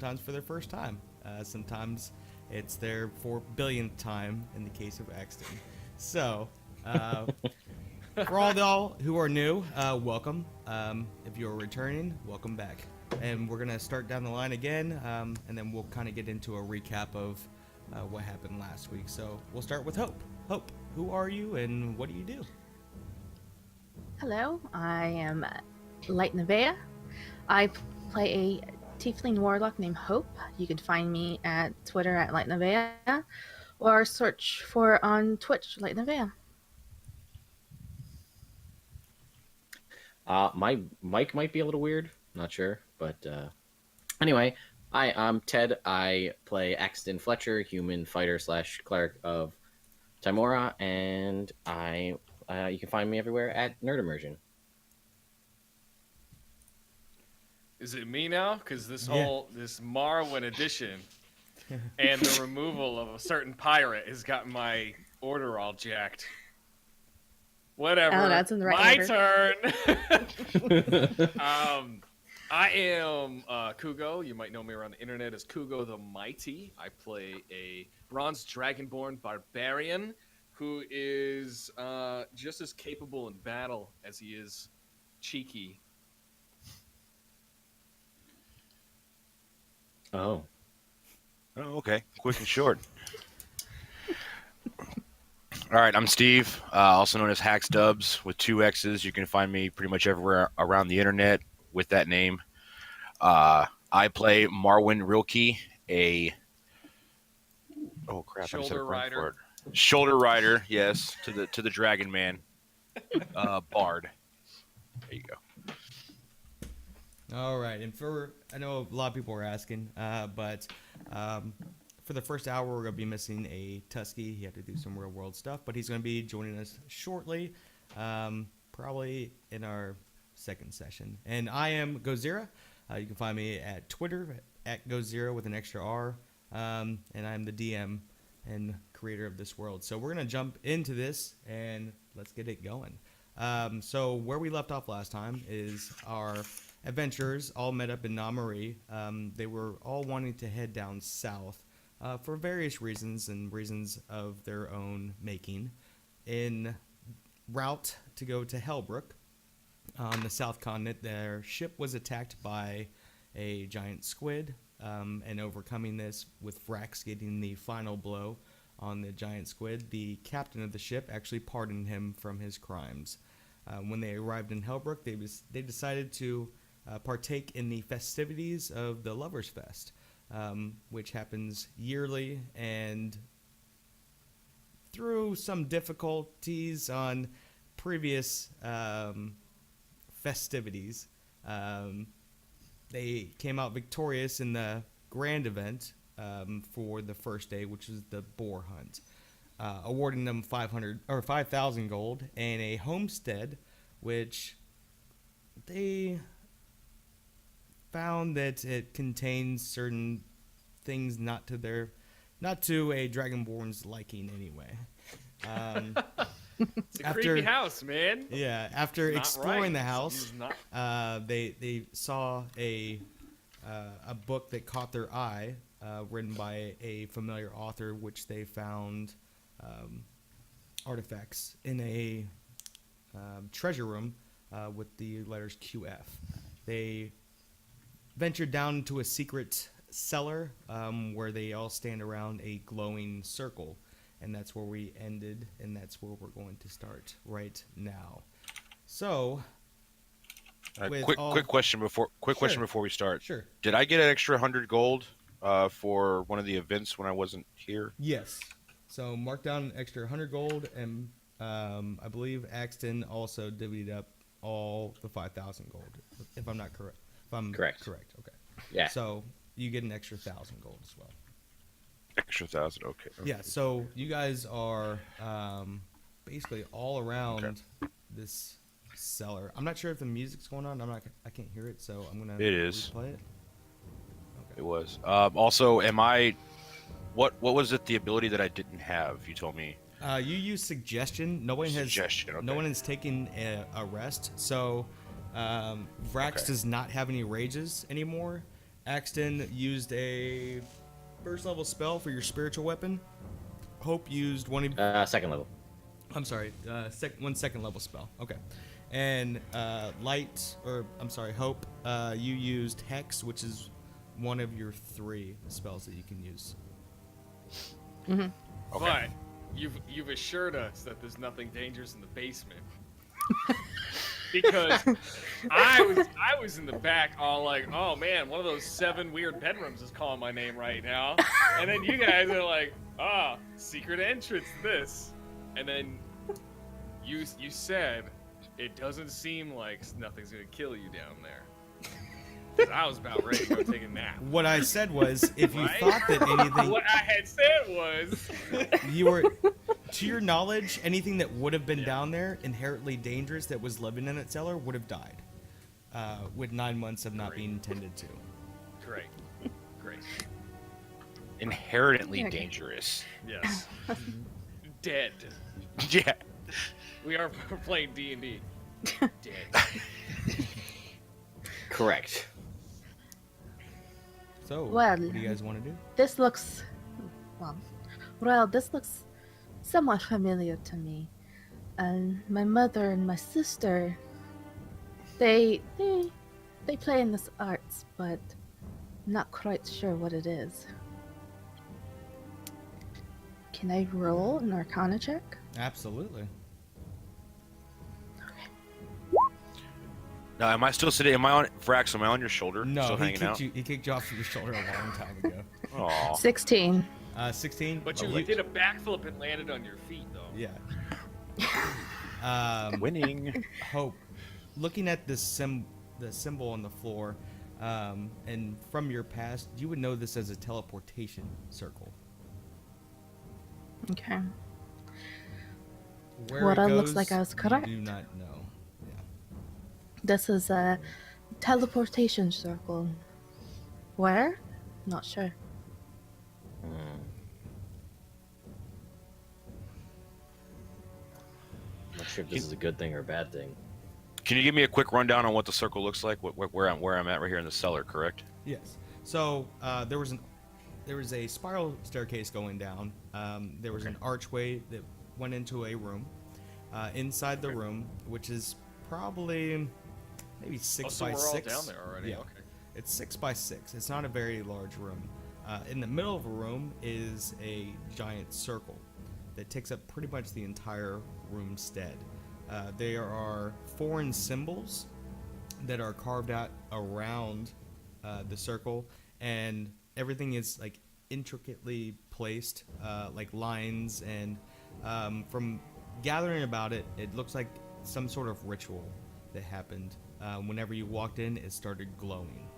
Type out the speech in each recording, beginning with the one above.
sometimes for their first time. Sometimes it's their 4 billionth time in the case of Axton. So, for all y'all who are new, welcome. If you're returning, welcome back. And we're going to start down the line again, and then we'll kind of get into a recap of what happened last week. So we'll start with Hope. Hope, who are you and what do you do? Hello, I am Lightnevaeh. I play a Tiefling Warlock named Hope. You can find me at Twitter at Lightnevaeh or search for on Twitch, Lightnevaeh. My mic might be a little weird, not sure, but anyway, hi, I'm Ted. I play Axton Fletcher, human fighter / cleric of Timora, and you can find me everywhere at Nerd Immersion. Is it me now? Because this Marwin edition and the removal of a certain pirate has got my order all jacked. Whatever. Oh, that's in the right order. turn. I am Kugo. You might know me around the internet as Kugo the Mighty. I play a bronze Dragonborn Barbarian who is just as capable in battle as he is cheeky. Oh, okay. Quick and short. All right, I'm Steve, also known as Haxx Dubs with 2 X's. You can find me pretty much everywhere around the internet with that name. I play Marwin Rilke, Shoulder rider. Shoulder rider, yes, to the Dragon Man, bard. There you go. All right, and I know a lot of people are asking, but for the first hour, we're going to be missing a Tusky. He had to do some real world stuff, but he's going to be joining us shortly, probably in our second session. And I am Gozirra. You can find me at Twitter at Gozirra with an extra R, and I'm the DM and creator of this world. So we're going to jump into this and let's get it going. So where we left off last time is our adventurers all met up in Namari. They were all wanting to head down south for various reasons and reasons of their own making. En route to go to Hellbrook on the south continent, their ship was attacked by a giant squid, and overcoming this with Vrax getting the final blow on the giant squid, the captain of the ship actually pardoned him from his crimes. When they arrived in Hellbrook, they decided to partake in the festivities of the Lovers Fest, which happens yearly, and through some difficulties on previous festivities, they came out victorious in the grand event for the first day, which is the boar hunt, awarding them 5,000 gold and a homestead, which they found that it contains certain things not to a Dragonborn's liking anyway. It's a creepy house, man. Yeah, after exploring the house, they saw a book that caught their eye, written by a familiar author, which they found artifacts in a treasure room with the letters QF. They ventured down into a secret cellar where they all stand around a glowing circle. And that's where we ended, and that's where we're going to start right now. So, quick question before we start. Sure. Did I get an extra 100 gold for one of the events when I wasn't here? Yes. So mark down an extra 100 gold, and I believe Axton also divvied up all the 5,000 gold. If I'm not correct. If I'm correct. Okay. Yeah. So you get an extra 1,000 gold as well. Extra 1,000. Okay. Yeah. So you guys are basically all around this cellar. I'm not sure if the music's going on. I can't hear it, so I'm gonna. It is. Replay it. Okay. It was. Also, what was it? The ability that I didn't have? You told me. You use suggestion. No one has. Okay. No one has taken a rest. So Vrax does not have any rages anymore, Axton used a first level spell for your spiritual weapon. Hope used one of Second level. I'm sorry, one second level spell. Okay. And Hope, you used Hex, which is one of your 3 spells that you can use. Okay. But you've assured us that there's nothing dangerous in the basement. Because I was in the back all like, oh man, one of those 7 weird bedrooms is calling my name right now. And then you guys are like, secret entrance to this. And then you said it doesn't seem like nothing's gonna kill you down there. 'Cause I was about ready to go take a nap. What I said was, if you Right? thought that anything, What I had said was, you were, to your knowledge, anything that would have been down there inherently dangerous that was living in that cellar would have died, with 9 months of not being tended to. great. Inherently Okay. dangerous. Yes. Dead. Yeah. We are playing D&D. Dead. Correct. So, Well, what do you guys want to do? This looks, well, this looks somewhat familiar to me. My mother and my sister, they play in this arts, but not quite sure what it is. Can I roll an Arcana check? Absolutely. Now, am I still sitting? Am I on Vrax? Am I on your shoulder? No, still he hanging out. kicked you off your shoulder a long time ago. Aw. 16. 16. But you did a backflip and landed on your feet, though. Yeah. Winning. Hope, looking at the symbol on the floor, and from your past, you would know this as a teleportation circle. Okay. Where What it it looks goes, like I was correct. You do not know. Yeah. This is a teleportation circle. Where? Not sure. Not sure if this is a good thing or a bad thing. Can you give me a quick rundown on what the circle looks like? Where I'm at right here in the cellar, correct? Yes. So there was a spiral staircase going down. There was an archway that went into a room. Inside the room, which is probably maybe 6 So by we're 6. all down there already. Yeah. Okay. It's 6 by 6. It's not a very large room. In the middle of a room is a giant circle that takes up pretty much the entire roomstead. There are foreign symbols that are carved out around the circle, and everything is like intricately placed, like lines. And from gathering about it, it looks like some sort of ritual that happened. Whenever you walked in, it started glowing.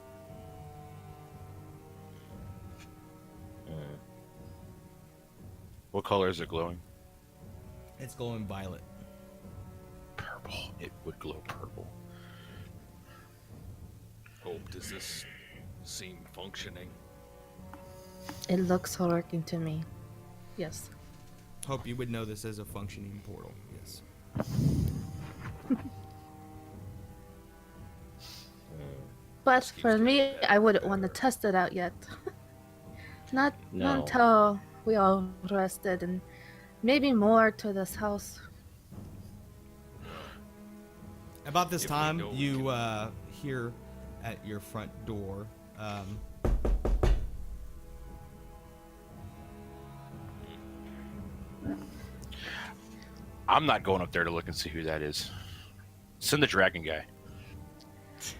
What color is it glowing? It's glowing violet. Purple. It would glow purple. Hope, does this seem functioning? It looks working to me. Yes. Hope you would know this as a functioning portal. Yes. But for me, I wouldn't want to test it out yet. Not No. until we all rested and maybe more to this house. About this If we time, know we you hear at your front door. I'm not going up there to look and see who that is. Send the dragon guy.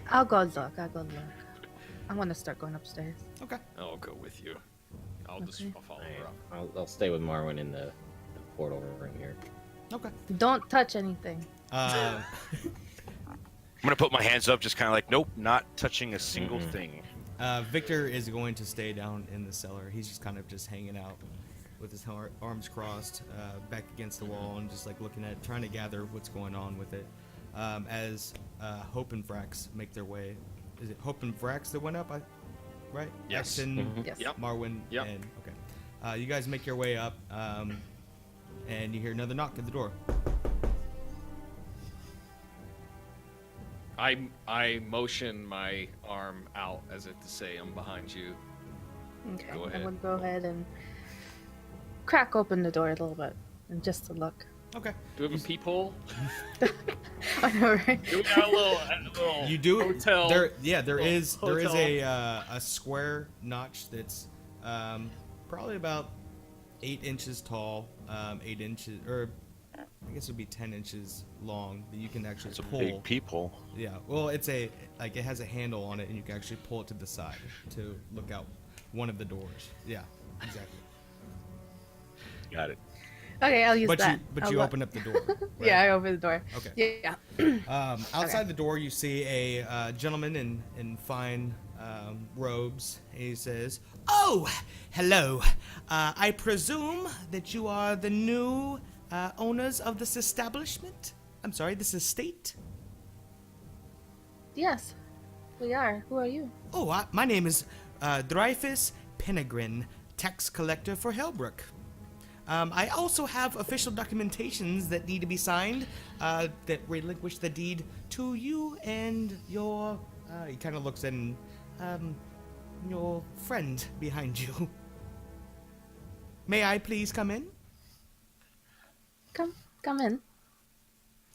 I'll go look. I want to start going upstairs. Okay. I'll go with you. I'll just Okay. I'll follow her up. I'll stay with Marwin in the portal room here. Okay. Don't touch anything. I'm gonna put my hands up, just kind of like, nope, not touching a single thing. Victor is going to stay down in the cellar. He's just kind of just hanging out with his arms crossed, back against the wall, and just like looking at, trying to gather what's going on with it. As Hope and Vrax make their way. Is it Hope and Vrax that went up? Right? Yes. Axton, Yes. Yep. Marwin, Yep. and okay. You guys make your way up, and you hear another knock at the door. I motion my arm out as if to say I'm behind you. Okay, Go I ahead. would go ahead and crack open the door a little bit, and just to look. Okay. Do we have a peephole? I know, right? Do we got a little You do hotel? there. Yeah, there little is hotel. a square notch that's probably about 8 inches tall, 8 inches, or I guess it'd be 10 inches long that you can actually It's a pull. big peephole. Yeah, well, it's a like it has a handle on it, and you can actually pull it to the side to look out one of the doors. Yeah, exactly. Got it. Okay, I'll use But that. you open up the door. Right? Yeah, I open the door. Okay. Yeah. Outside the door, you see a gentleman in fine robes. And he says, "Oh, hello. I presume that you are the new owners of this establishment. I'm sorry, this estate." Yes, we are. Who are you? "Oh, my name is Dreyfus Penegrin, tax collector for Hellbrook. I also have official documentations that need to be signed that relinquish the deed to you and your." He kind of looks in. Your friend behind you. "May I please come in?" Come in.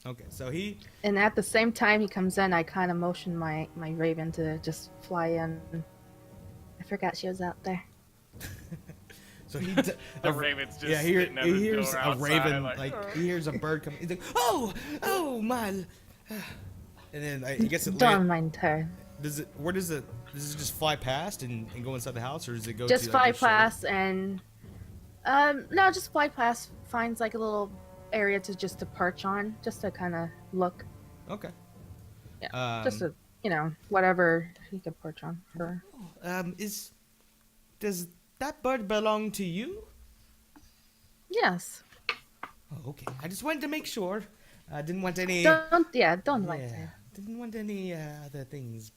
Okay, so he. And at the same time he comes in, I kind of motion my raven to just fly in. I forgot she was out there. So he. The raven's just Yeah, sitting at he the hears door a outside, raven, like, like he hears a bird coming. He's like, "Oh my!" And then he gets it. Don't mind her. Does it? Where does it? Does it just fly past and go inside the house, or does it go Just to fly like, your shed? past and no, just fly past. Finds like a little area to perch on, just to kind of look. Okay. Yeah, just to whatever he could perch on for. Does that bird belong to you? Yes. Oh, okay. I just wanted to make sure. I didn't want any. Don't like Yeah, that. didn't want any other things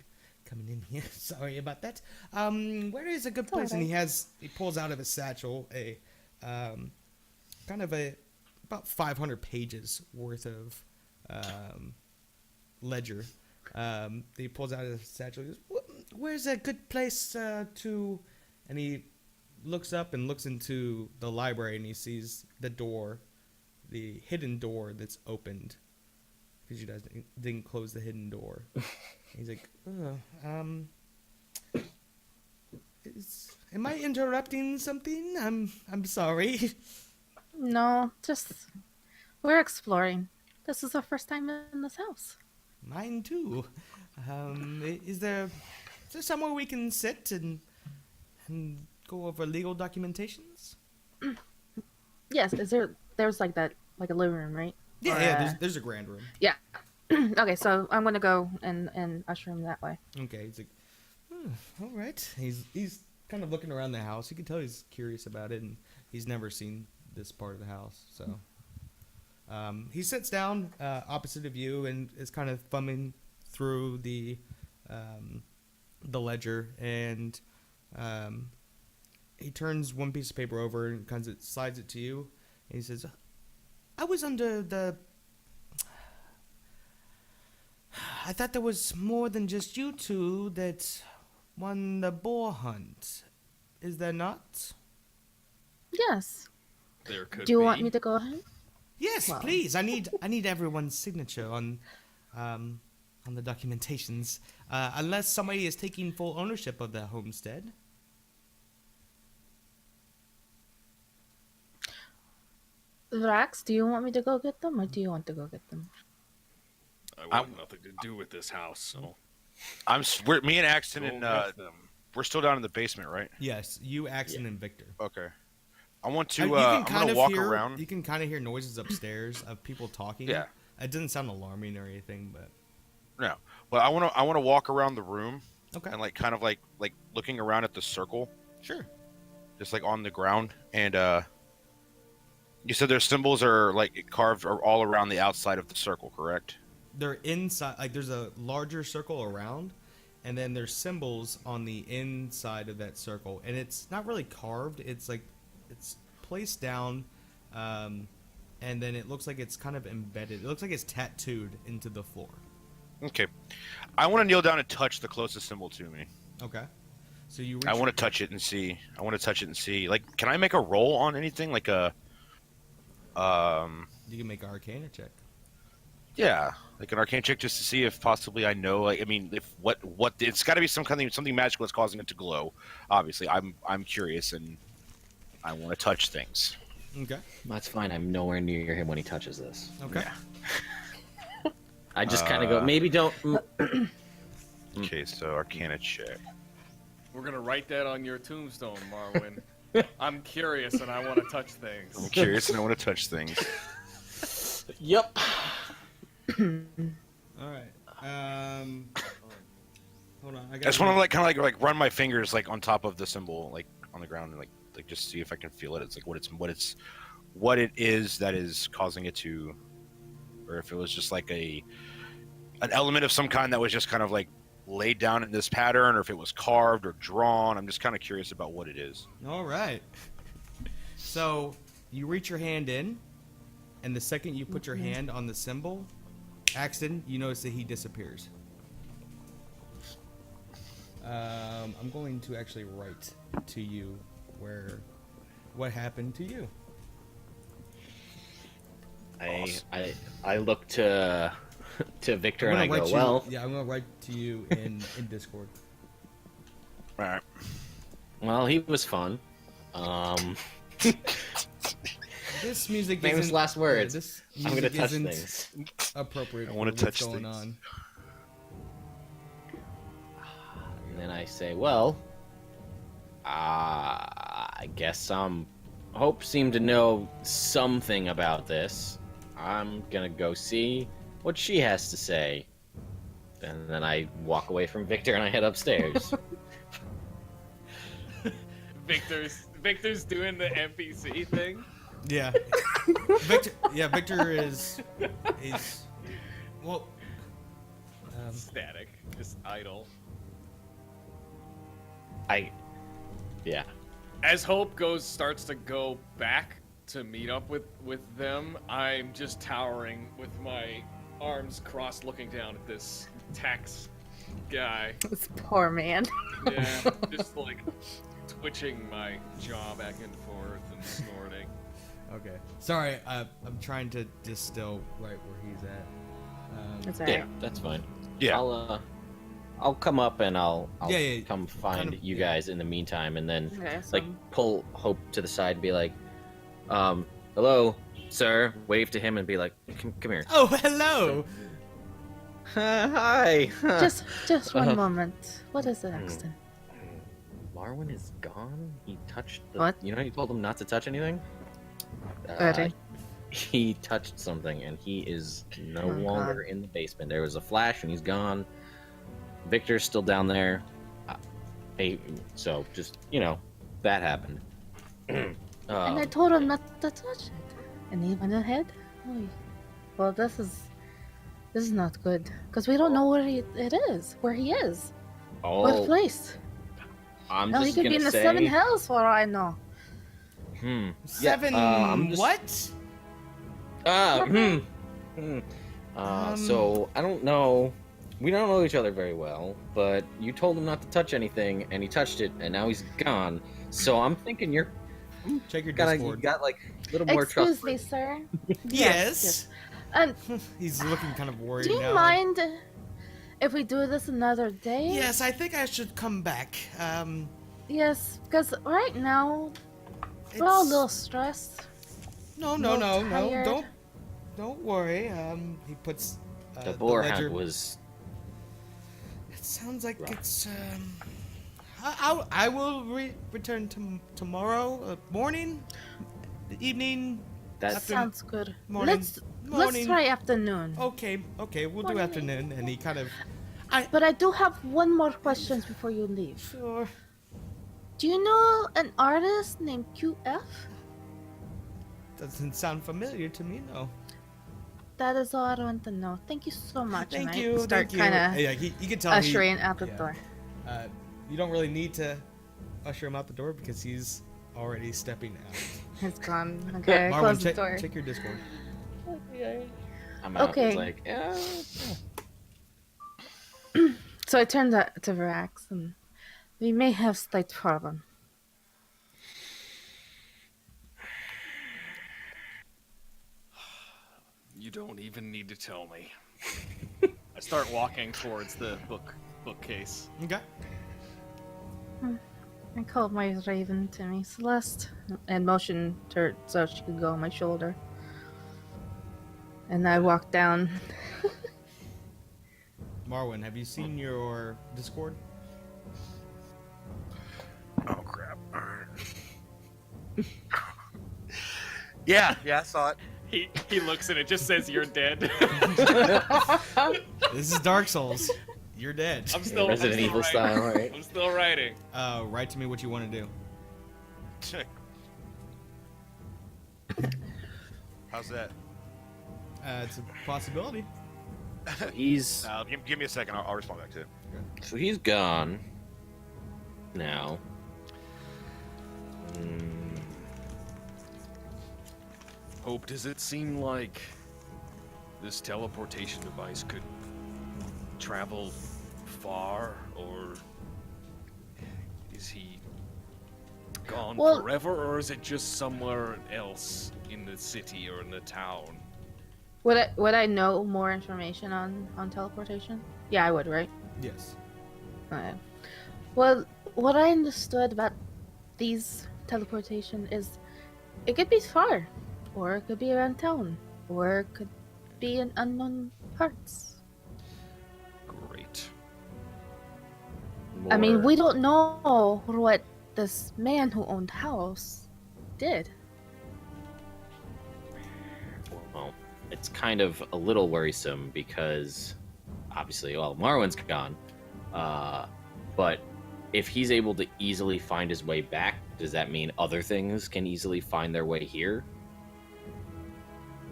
coming in here. Sorry about that. Where is a good place? And he pulls out of his satchel a kind of about 500 pages worth of ledger. He pulls out of his satchel. He goes, "Where's a good place to?" And he looks up and looks into the library, and he sees the door, the hidden door that's opened. Because you guys didn't close the hidden door. He's like, am I interrupting something? I'm sorry. No, just we're exploring. This is our first time in this house. Mine too. Is there somewhere we can sit and go over legal documentations? Yes, there's like that, like a living room, right? Yeah, Or, yeah. There's a grand room. Yeah. Okay, so I'm gonna go and usher him that way. Okay, he's like, all right. He's kind of looking around the house. You can tell he's curious about it, and he's never seen this part of the house. So he sits down opposite of you and is kind of thumbing through the ledger, and he turns one piece of paper over and kind of slides it to you, and he says, "I was under the. I thought there was more than just you two that won the boar hunt. Is there not?" Yes. There could Do you be. want me to go ahead? "Yes, Well. please. I need everyone's signature on the documentations, unless somebody is taking full ownership of the homestead." Vrax, do you want me to go get them, or do you want to go get them? I want nothing to do with this house, so Me and Axton go and get them. we're still down in the basement, right? Yes, you, Axton, and Victor. Okay. I want to. You I'm kind gonna of walk hear, around. You can kind of hear noises upstairs of people talking. Yeah. It doesn't sound alarming or anything, but No, but I want to walk around the room okay, and kind of like looking around at the circle, sure. just like on the ground. And you said their symbols are carved all around the outside of the circle, correct? They're inside, like there's a larger circle around, and then there's symbols on the inside of that circle, and it's not really carved. It's like it's placed down, and then it looks like it's kind of embedded. It looks like it's tattooed into the floor. Okay. I want to kneel down and touch the closest symbol to me. Okay. So you. I want to touch it and see. Like, can I make a roll on anything? Like a. You can make an Arcana check. Yeah, like an arcane check just to see if possibly I know. Like, I mean, if what it's got to be something magical that's causing it to glow. Obviously, I'm curious and I want to touch things. Okay. That's fine. I'm nowhere near him when he touches this. Okay. I just kind of go, maybe don't. Okay, so Arcana check. We're gonna write that on your tombstone, Marwin. I'm curious and I want to touch things. I'm curious and I want to touch things. Yep. All right. Hold on. I just want to kind of like run my fingers like on top of the symbol, like on the ground, and like just see if I can feel it. It's like what it is that is causing it to, or if it was just like an element of some kind that was just kind of like laid down in this pattern, or if it was carved or drawn. I'm just kind of curious about what it is. All right. So you reach your hand in, and the second you put your hand on the symbol, Axton, you notice that he disappears. I'm going to actually write to you what happened to you. I look to Victor and I go, well. Yeah, I'm gonna write to you in Discord. All right. Well, he was fun. This music Famous isn't, last words. Yeah, this I'm gonna music touch isn't things. appropriate. I wanna for what's touch going things. on. And then I say, well, I guess Hope seemed to know something about this. I'm gonna go see what she has to say. And then I walk away from Victor and I head upstairs. Victor's doing the NPC thing. Yeah. Victor is well. Static, just idle. Yeah. As Hope starts to go back to meet up with them, I'm just towering with my arms crossed, looking down at this tax guy. This poor man. Yeah, just like twitching my jaw back and forth and snorting. Okay. Sorry, I'm trying to distill right where he's at. That's Yeah, alright. that's fine. Yeah. I'll come up and I'll Yeah, come find kind of, you yeah. guys in the meantime, and then Okay, so like pull Hope to the side and be like, hello, sir. Wave to him and be like, come here. Oh, hello. Hi. just one moment. What is it, Axton? Marwin is gone. He touched the. What? You know, you told him not to touch anything. Ready? He touched something, and he is no Oh, longer in the basement. There was a flash, and he's gone. Victor's still down there. So just that happened. And I told him not to touch it, and he went ahead. Oy. Well, this is not good because we don't know where it is. Where he is? What place? I'm No, he just could gonna be in the say, seven hells for all I know. Seven. I'm just- What? So I don't know. We don't know each other very well, but you told him not to touch anything, and he touched it, and now he's gone. So I'm thinking you Check your got Discord. like a little more Excuse trust. me, sir. Yes. And He's looking kind of worried do you now. mind if we do this another day? Yes, I think I should come back. Yes, because right now we're all a It's- little stressed. No, tired. don't worry. He puts The boar ledger. hunt was. It sounds like rough. it's. I will return tomorrow morning, evening. That After- Sounds good. morning- Let's morning. try afternoon. Okay, we'll do Morning. afternoon. And he kind of. But I do have one more question before you leave. Sure. Do you know an artist named QF? Doesn't sound familiar to me, no. That is all I want to know. Thank you so much. Thank and I you. Start Thank you. kind of Yeah, you can tell. ushering out the yeah. door. You don't really need to usher him out the door because he's already stepping out. It's gone. Okay, Marwin, close the check, door. check your Discord. I'm out. Okay. It's like, yeah. So I turned to Vrax, and we may have slight problem. You don't even need to tell me. I start walking towards the bookcase. Okay. I called my raven to me, Celeste, and motioned her so she could go on my shoulder. And I walked down. Marwin, have you seen your Discord? Oh crap! All right. yeah, I saw it. He looks and it just says you're dead. This is Dark Souls. You're dead. I'm still Resident Evil writing. style, right? I'm still writing. Write to me what you want to do. How's that? It's a possibility. He's Give me a second. I'll respond back to it. so he's gone now. Hope, does it seem like this teleportation device could travel far, or is he gone Well- forever, or is it just somewhere else in the city or in the town? Would I know more information on teleportation? Yeah, I would, right? Yes. Okay. Well, what I understood about these teleportation is it could be far, or it could be around town, or it could be in unknown parts. Great. I mean, more- we don't know what this man who owned the house did. Well, it's kind of a little worrisome because obviously, well, Marwin's gone. But if he's able to easily find his way back, does that mean other things can easily find their way here?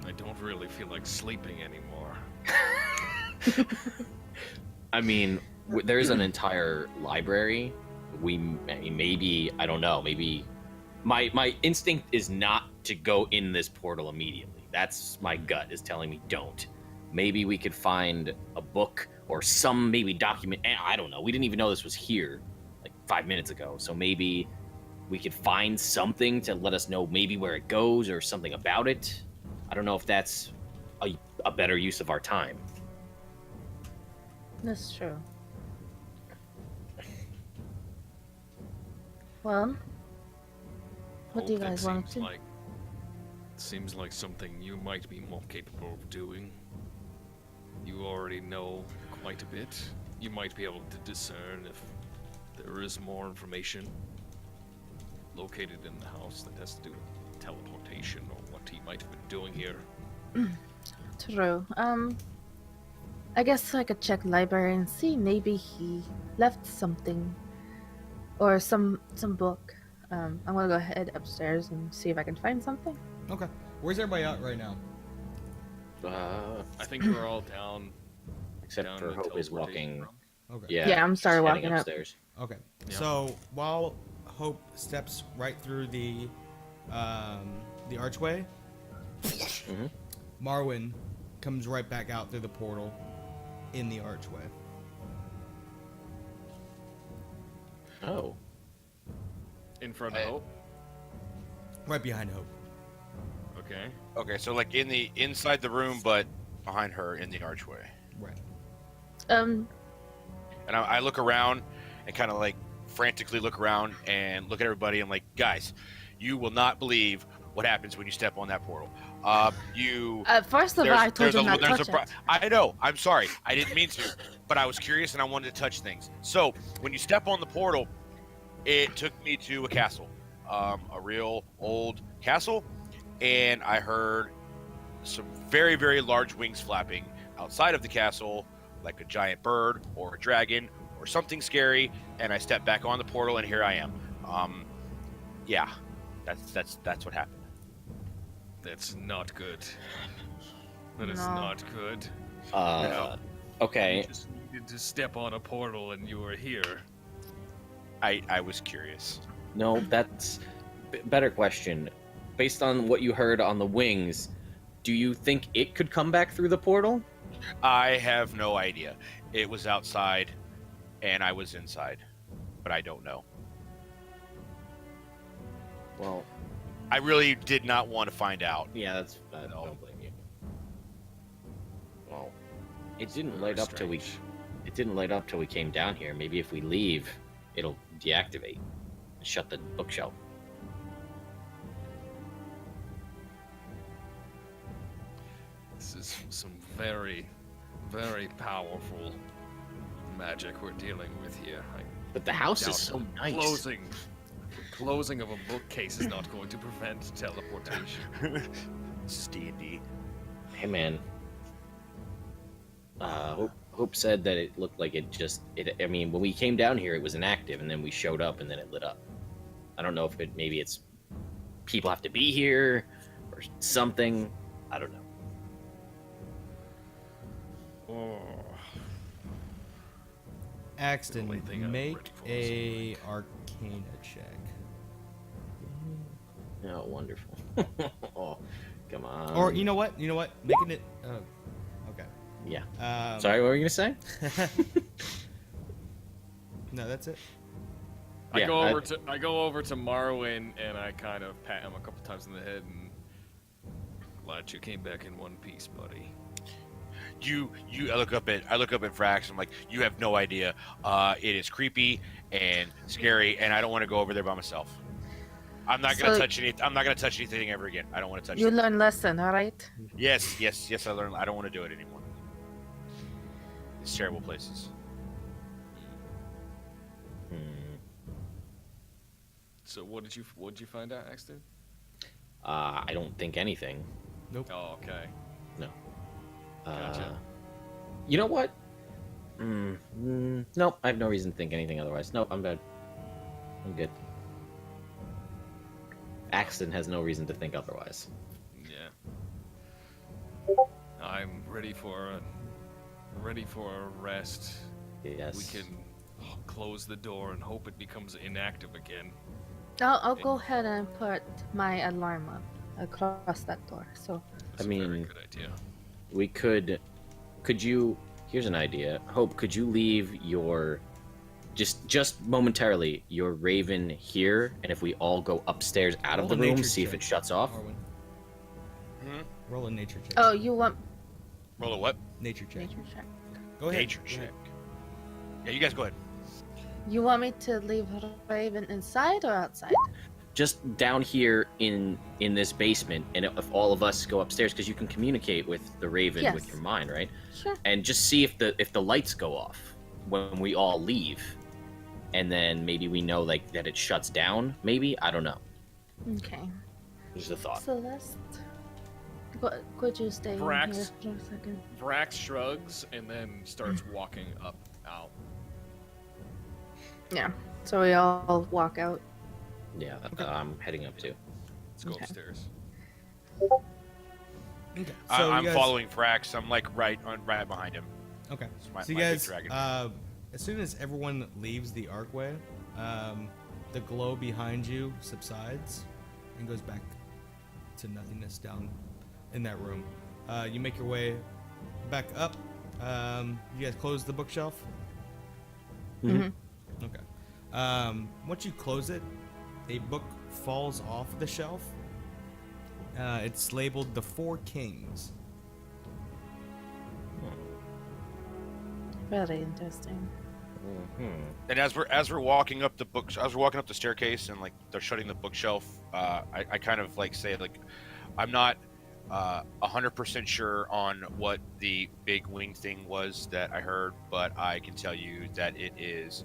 I don't really feel like sleeping anymore. I mean, there's an entire library. I mean, maybe, I don't know, maybe my instinct is not to go in this portal immediately. That's my gut is telling me don't. Maybe we could find a book or some maybe document. I don't know. We didn't even know this was here like 5 minutes ago. So maybe we could find something to let us know maybe where it goes or something about it. I don't know if that's a better use of our time. That's true. Well, what do you Hope, that guys want to seems do? Seems like something you might be more capable of doing. You already know quite a bit. You might be able to discern if there is more information located in the house that has to do with teleportation or what he might have been doing here. True. I guess I could check library and see maybe he left something or some book. I'm gonna go ahead upstairs and see if I can find something. Okay. Where's everybody at right now? I think we're all down. Except down for in the Hope is teleportation walking. room. Okay. Yeah, I'm sorry, heading walking up. upstairs. Okay. Yeah. So while Hope steps right through the archway, Mhm. Marwin comes right back out through the portal in the archway. Oh. In front of Hope. Right behind Hope. Okay. Okay, so like inside the room, but behind her in the archway. Right. And I look around and kind of like frantically look around and look at everybody. I'm like, guys, you will not believe what happens when you step on that portal. First of all, I told you not to touch it. I know. I'm sorry. I didn't mean to, but I was curious and I wanted to touch things. So when you step on the portal, it took me to a castle, a real old castle, and I heard some very, very large wings flapping outside of the castle, like a giant bird or a dragon or something scary. And I stepped back on the portal, and here I am. Yeah, that's what happened. That's not good. That is No. not good. Okay. You just needed to step on a portal and you were here. I was curious. No, that's better question. Based on what you heard on the wings, do you think it could come back through the portal? I have no idea. It was outside. and I was inside, but I don't know. Well, I really did not want to find out. yeah, that's. I No. don't blame you. Well, it didn't Very light up till we. strange. It didn't light up till we came down here. Maybe if we leave, it'll deactivate. Shut the bookshelf. This is some very, very powerful magic we're dealing with here. But the house doubt is so nice. Closing of a bookcase is not going to prevent teleportation. This is D&D. Hey man. Hope said that it looked like I mean, when we came down here, it was inactive, and then we showed up, and then it lit up. I don't know if maybe it's people have to be here or something. I don't know. Oh, Axton, only thing I'm make ready for a Arcana check. Oh, wonderful. Oh, come on. Or you know what? Making it. Okay. Yeah. Um, Sorry, what were you gonna say? No, that's it. I Yeah, go over to Marwin and I kind of pat him a couple times in the head and glad you came back in one piece, buddy. I look up at Vrax. I'm like, you have no idea. It is creepy and scary, and I don't want to go over there by myself. I'm not gonna So- touch anything. I'm not gonna touch anything ever again. I don't want to touch You it. learn lesson, all right? Yes. I learned. I don't want to do it anymore. It's terrible places. Hmm. So what did you find out, Axton? I don't think anything. Nope. Oh, okay. No. Gotcha. You know what? Nope. I have no reason to think anything otherwise. Nope. I'm good. I'm good. Axton has no reason to think otherwise. Yeah. I'm ready for a rest. Yes. We can close the door and hope it becomes inactive again. I'll go ahead and put my alarm up across that door. So That's I a very mean- good idea. We could you? Here's an idea. Hope, could you leave your just momentarily your raven here, and if we all go upstairs out Roll of the a room, nature see if check, it shuts off? Marwin. Hmm? Roll a nature check. oh, you want Roll a what? Nature check. nature check? Go ahead. Nature Go ahead. check. Yeah, you guys go ahead. You want me to leave Raven inside or outside? Just down here in this basement, and if all of us go upstairs, because you can communicate with the raven with Yes. your mind, right? Sure. And just see if the lights go off when we all leave, and then maybe we know like that it shuts down. Maybe, I don't know. Okay. Just a thought. Celeste, could you stay in Vrax. here for a second? Vrax shrugs and then starts walking out. Yeah. So we all walk out. Yeah, I'm heading up too. Let's go Okay. upstairs. Okay. I'm you guys- following Vrax. I'm like right behind him. Okay. It's my- So you my big guys, dragon. as soon as everyone leaves the archway, the glow behind you subsides and goes back to nothingness down in that room. You make your way back up. You guys close the bookshelf. Mhm. Okay. Once you close it, a book falls off the shelf. It's labeled "The Four Kings." Very interesting. And as we're walking up the staircase, and like they're shutting the bookshelf, I kind of like say like, I'm not 100% sure on what the big wing thing was that I heard, but I can tell you that it is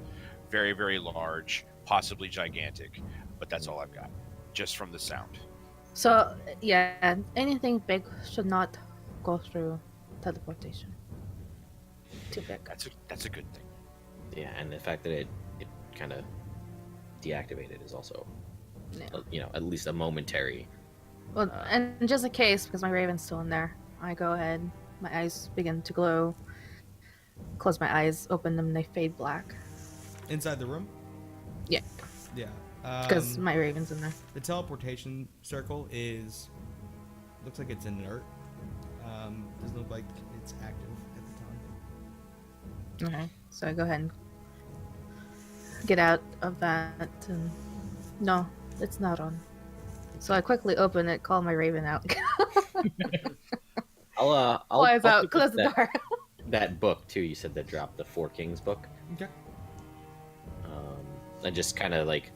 very, very large, possibly gigantic. But that's all I've got, just from the sound. So yeah, anything big should not go through teleportation. Too big. That's a good thing. Yeah, and the fact that it kind of deactivated is also, Yeah. at least a momentary. Well, and just in case, because my raven's still in there, I go ahead. My eyes begin to glow. Close my eyes, open them, they fade black. Inside the room? Yeah. Yeah. Because my raven's in there. The teleportation circle looks like it's inert. Doesn't look like it's active at the time. Okay. So I go ahead and get out of that. And no, it's not on. So I quickly open it, call my raven out. I'll Flies I'll out, pick close up the door. that book too. You said that dropped the Four Kings book. Okay. And just kind of like,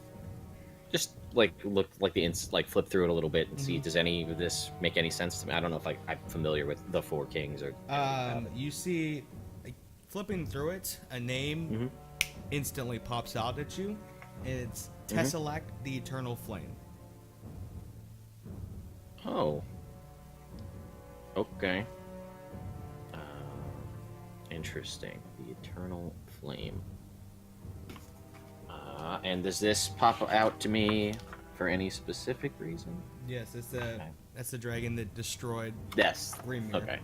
look like like flip through it a little bit and see, does any of this make any sense to me? I don't know if I'm familiar with the Four Kings or. You see, like, flipping through it, a name instantly pops out at you, and it's Tessellak the Eternal Flame. Oh. Okay. Interesting. The Eternal Flame. And does this pop out to me for any specific reason? Yes, that's the dragon that destroyed Yes. Grimir. Okay.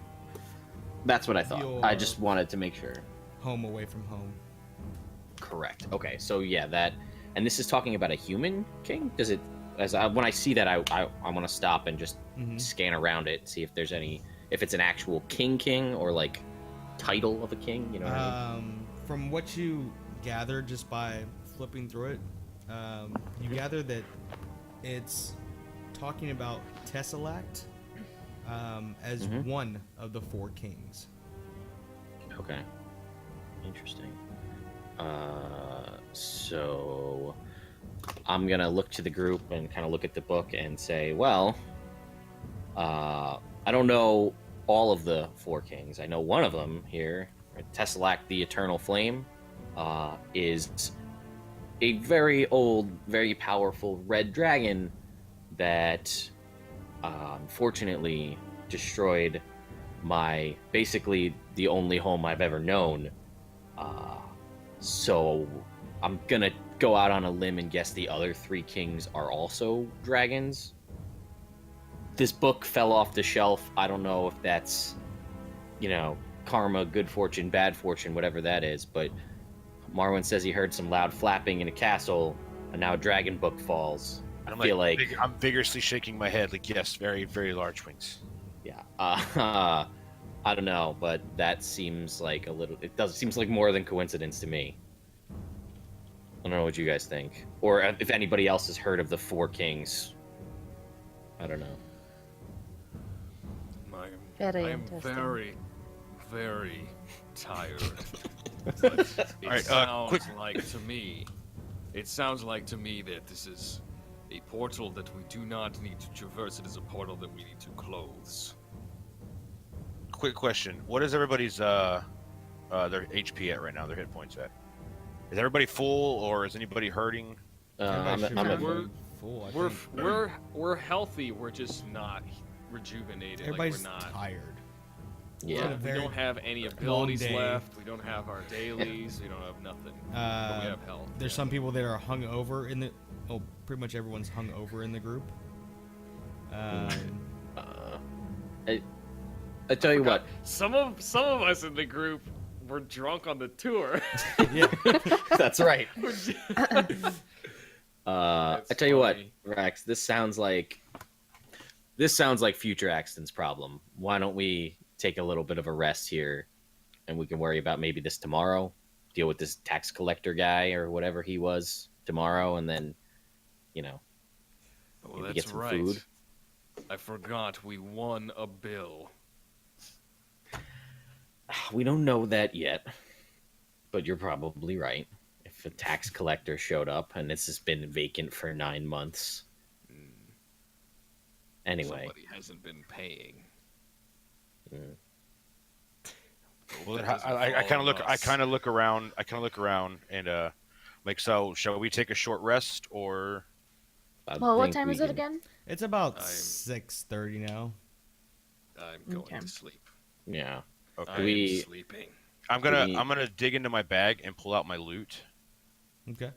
That's what I thought. I just wanted to make sure. Home away from home. Correct. Okay, so yeah, that, and this is talking about a human king. Does it? When I see that, I want to stop and just scan around it, see if there's any, if it's an actual king or like title of a king. You know what I mean? From what you gather just by flipping through it, you gather that it's talking about Tessellak as one of the Four Kings. Okay. Interesting. So I'm gonna look to the group and kind of look at the book and say, well, I don't know all of the Four Kings. I know one of them here, right? Tessellak the Eternal Flame, is a very old, very powerful red dragon that unfortunately destroyed basically the only home I've ever known. So I'm gonna go out on a limb and guess the other three kings are also dragons. This book fell off the shelf. I don't know if that's, karma, good fortune, bad fortune, whatever that is, but Marwin says he heard some loud flapping in a castle, and now a dragon book falls. I'm I'm vigorously shaking my head like, yes, very, very large wings. Yeah. I don't know, but that seems like seems like more than coincidence to me. I don't know what you guys think. Or if anybody else has heard of the Four Kings. I don't know. Very I'm interesting. very, very tired. But it sounds like to me, that this is a portal that we do not need to traverse. It is a portal that we need to close. Quick question: what is everybody's their HP at right now? Their hit points at? Is everybody full, or is anybody hurting? Everybody should I'm be a- full, I We're think. we're healthy. We're just not rejuvenated. Everybody's like we're not. tired. Yeah. We don't have any abilities left. We don't have our dailies. We don't have nothing. But we have health. There's some people that are hung over in the. Oh, pretty much everyone's hung over in the group. I tell you what. Some of us in the group were drunk on the tour. Yeah. That's right. That's I tell you what, funny. Vrax, this sounds like future Axton's problem. Why don't we take a little bit of a rest here, and we can worry about maybe this tomorrow. Deal with this tax collector guy or whatever he was tomorrow, and then, Well, maybe that's get some right. food. I forgot we won a bill. We don't know that yet, but you're probably right. If a tax collector showed up and this has been vacant for 9 months. Anyway. Somebody hasn't been paying. Well, I kind of look around. And like, so shall we take a short rest or? Well, what time is it again? It's about 6:30 now. I'm going Okay. to sleep. Yeah. Okay. I'm sleeping. I'm gonna dig into my bag and pull out my loot, Okay.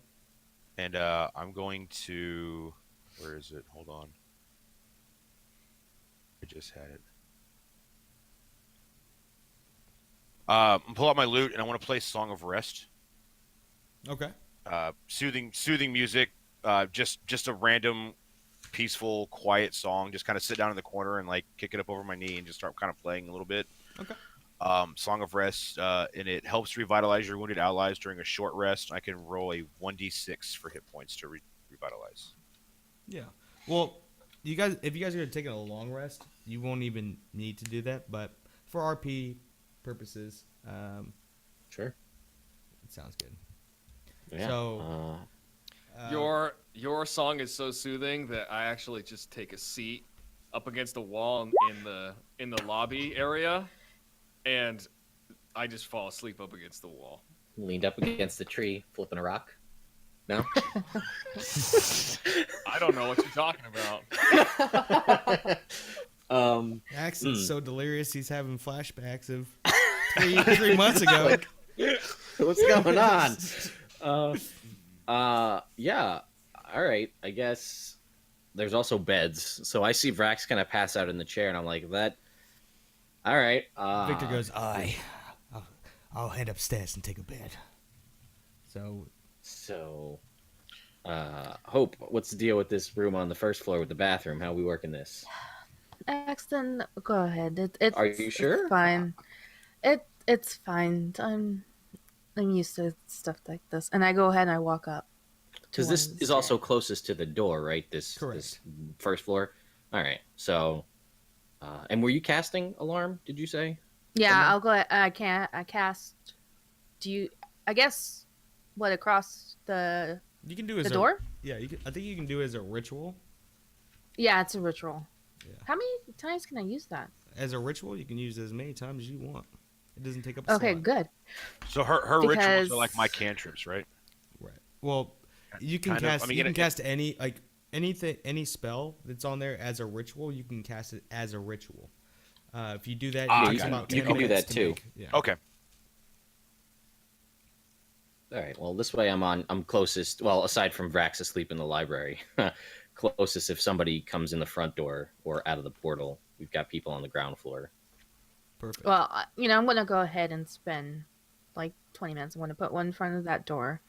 and I'm going to. Where is it? Hold on. I just had it. Pull out my loot, and I want to play Song of Rest. Okay. Soothing music. Just a random, peaceful, quiet song. Just kind of sit down in the corner and like kick it up over my knee and just start kind of playing a little bit. Okay. Song of Rest, and it helps revitalize your wounded allies during a short rest. I can roll a 1d6 for hit points to revitalize. Yeah. Well, you guys, if you guys are gonna take a long rest, you won't even need to do that. But for RP purposes, Sure. it sounds good. Yeah. So, Your song is so soothing that I actually just take a seat up against the wall in the lobby area, and I just fall asleep up against the wall. Leaned up against the tree, flipping a rock. No. I don't know what you're talking about. Axton's so delirious, he's having flashbacks of 3 months ago. What's going on? Yeah. All right. I guess there's also beds. So I see Vrax kind of pass out in the chair, and I'm like, that. All right. Victor goes, I'll head upstairs and take a bed. So, Hope, what's the deal with this room on the first floor with the bathroom? How are we working this? Axton, go ahead. It's Are you sure? It's fine. It's fine. I'm used to stuff like this, and I go ahead and I walk up. Because this is also closest to the door, right? This first floor. All right. So, and were you casting alarm? Did you say? Yeah, I'll go ahead. I cast. Do you? I guess what across the you can do as door? Yeah, I think you can do it as a ritual. Yeah, it's a ritual. Yeah. How many times can I use that? As a ritual, you can use it as many times as you want. It doesn't take up. Okay, slot. good. So her Because- rituals are like my cantrips, right? Right. Well, you can Kind of. cast. I mean, you can cast any spell that's on there as a ritual. You can cast it as a ritual. If you do that, it takes you about can 10 do minutes that to too. make. Yeah. Okay. All right. Well, this way I'm closest. Well, aside from Vrax asleep in the library, closest if somebody comes in the front door or out of the portal. We've got people on the ground floor. Perfect. Well, I'm gonna go ahead and spend like 20 minutes. I'm gonna put one in front of that door.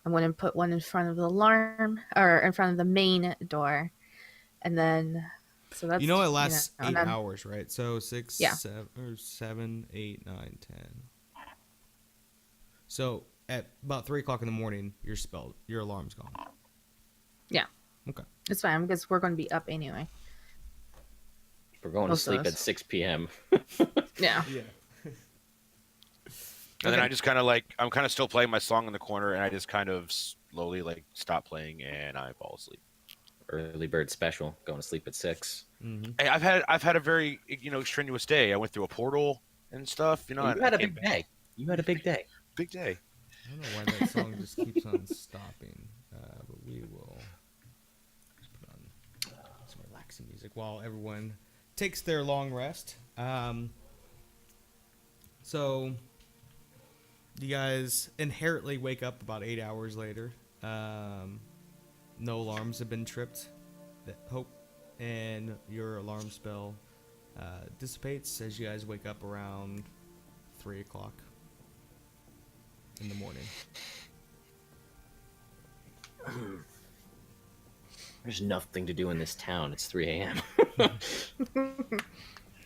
I'm gonna put one in front of the alarm or in front of the main door, and then so that's it lasts 8 and then- hours, right? So 6, Yeah. 7, 8, 9, 10. So at about 3:00 in the morning, your alarm's gone. Yeah. Okay. It's fine because we're gonna be up anyway. We're going Most to of sleep us. at 6 p.m. Yeah. Yeah. And then I just kind of I'm kind of still playing my song in the corner, and I just kind of slowly stop playing, and I fall asleep. Early bird special. Going to sleep at 6. Mm-hmm. Hey, I've had a very strenuous day. I went through a portal and stuff. You I had a came big back. day. You had a big day. Big day. I don't know why that song just keeps on stopping, but we will just put on some relaxing music while everyone takes their long rest. So you guys inherently wake up about 8 hours later. No alarms have been tripped. Hope and your alarm spell dissipates as you guys wake up around 3:00 in the morning. There's nothing to do in this town. It's 3 a.m.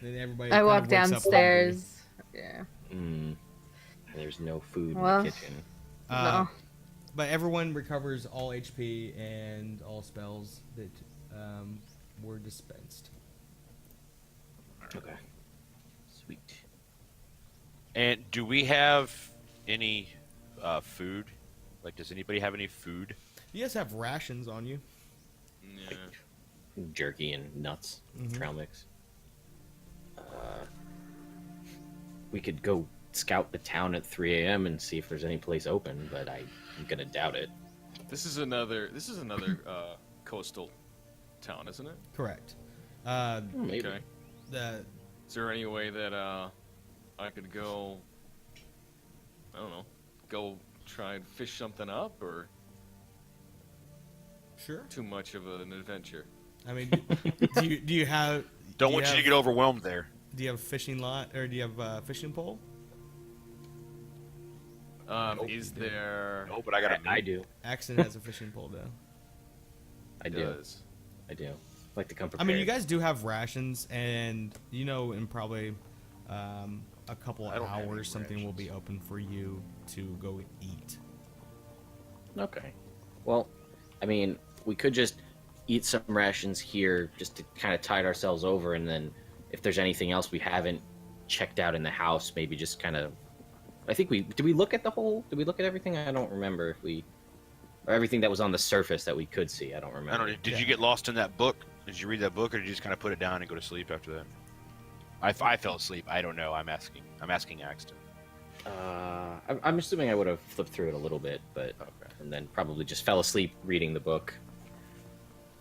Then everybody I kind walk of wakes up downstairs. Yeah. There's no food Well, in the kitchen. hungry. No. But everyone recovers all HP and all spells that were dispensed. Okay. Sweet. And do we have any food? Does anybody have any food? You guys have rations on you. Yeah. Jerky and nuts. Mhm. Trail mix. We could go scout the town at 3 a.m. and see if there's any place open, but I'm gonna doubt it. This is another coastal town, isn't it? Correct. Maybe. Okay. The Is there any way that I could go? I don't know. Go try and fish something up, or sure. too much of an adventure? I mean, do you have? Don't want you to get overwhelmed there. Do you have a fishing lot or do you have a fishing pole? Is there? No, but I got I do. Axton has a fishing pole though. I do. Does. I do. Like to come I prepared. mean, you guys do have rations, and and probably a couple I don't have any hours, something will be rations. open for you to go eat. Okay. Well, I mean, we could just eat some rations here just to kind of tide ourselves over, and then if there's anything else we haven't checked out in the house, maybe just kind of. I think did we look at everything? I don't remember if we or everything that was on the surface that we could see. I don't remember. I don't know. Did you get lost in that book? Did you read that book, or did you just kind of put it down and go to sleep after that? I fell asleep. I don't know. I'm asking Axton. I'm assuming I would have flipped through it a little bit, but and then probably just fell asleep reading the book.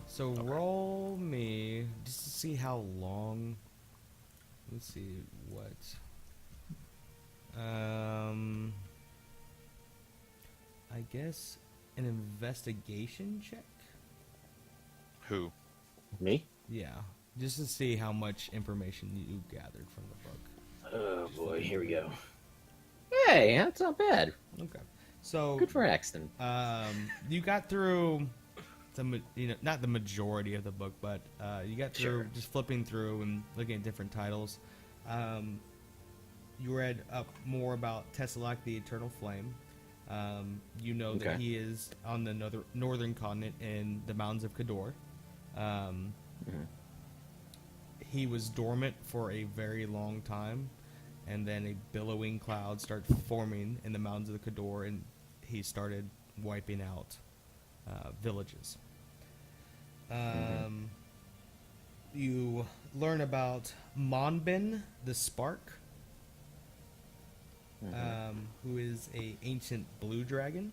So roll me just to see how long. Let's see what. I guess an investigation check. Who? Me? Yeah, just to see how much information you gathered from the book. Oh boy, here we go. Hey, that's not bad. Okay, so Good for Axton. you got through not the majority of the book, but you got through just flipping through and looking at different titles. You read up more about Tessalak, the Eternal Flame. You know that he is on the northern continent in the mountains of Kador. He was dormant for a very long time, and then a billowing cloud started forming in the mountains of the Kador, and he started wiping out villages. You learn about Monbin the Spark, who is a ancient blue dragon.